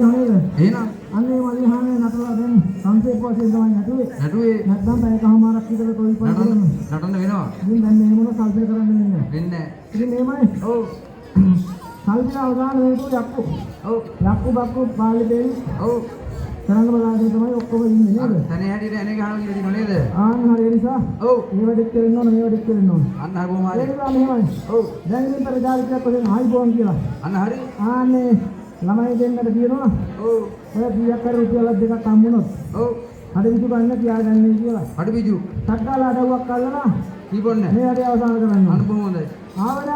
එහෙනම් අන්නේ මලිහානේ නටලා දැන් සංසේප වශයෙන් තමයි නටුවේ නැත්නම් පැයකමාරක් විතර තොයි පොයි නටන්න වෙනවා ඉතින් දැන් මේ මොන කල්පනා කරන්න වෙන්නේ වෙන්නේ ඉතින් මේමයි ඔව් කල්පනා අවදාන වේතු යක්කු බක්කු පාලි දෙවි ඔව් කරන්න බලාගෙන තමයි ඔක්කොම ඉන්නේ නේද තනේ හැටියට එනේ ගහනවා කියලා තියෙනව නේද ආන්න හරි ඒ නිසා ඔව් මේ වැඩේ කරන්න ඕන මේ වැඩේ කරන්න ඕන අන්න හරි බොහොම හරි ඒක මෙහෙමයි ඔව් දැන් ඉතින් පරිචාරකයක් වශයෙන් ආයිබෝන් කියලා අන්න හරි ආන්නේ ළමයි දෙන්නට කියනවා ඔව් ඔය 100ක් කර රුපියල් දෙකක් හම්බුනොත් ඔව් හරි විදු ගන්න තියාගන්නේ කියලා හරි බිජු සක්කාලා අඩුවක් අල්ලලා කීපොන්නේ මේ වැඩේ අවසන් කරන්න අන්න බොහොම හොඳයි ආවද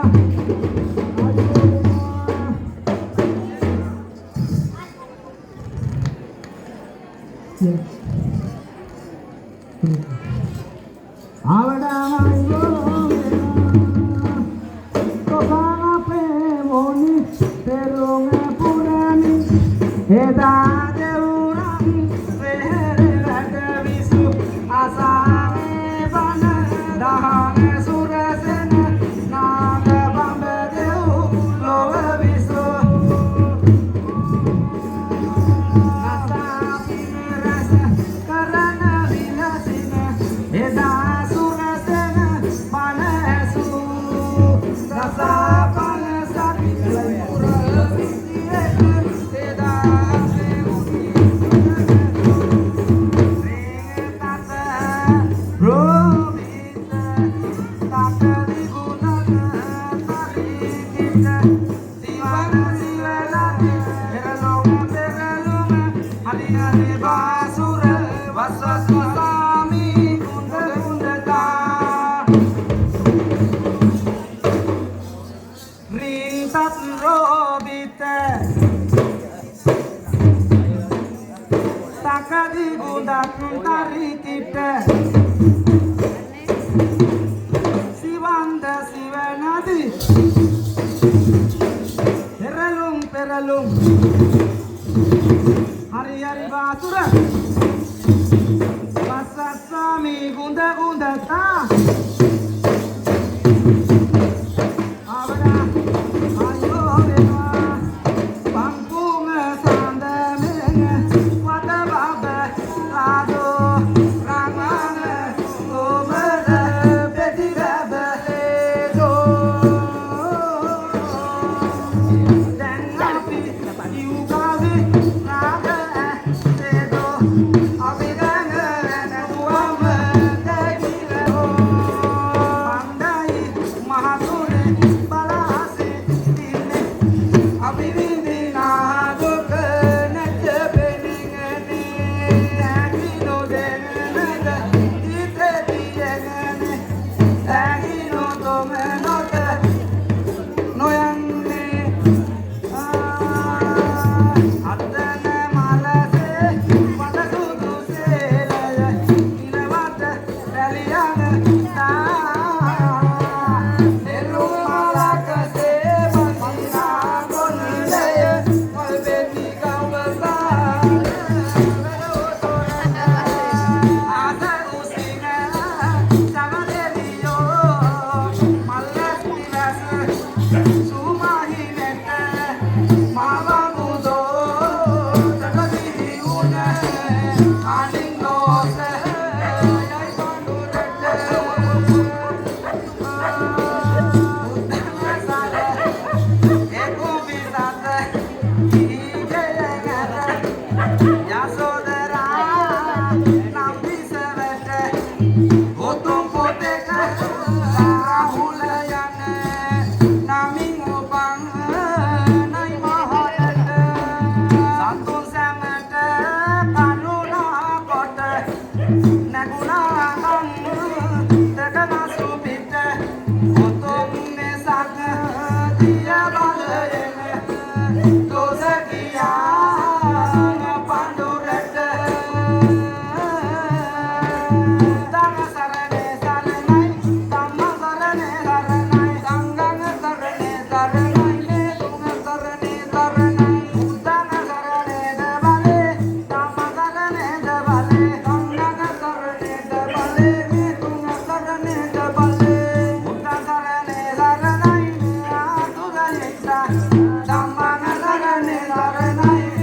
Dhamma na na na na na na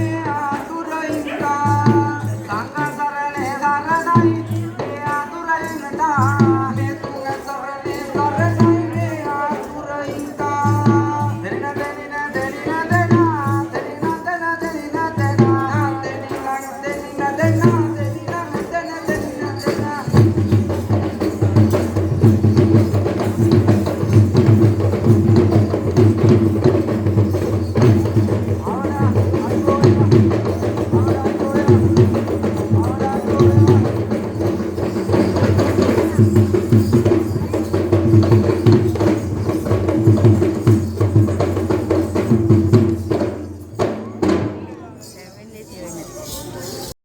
ආවද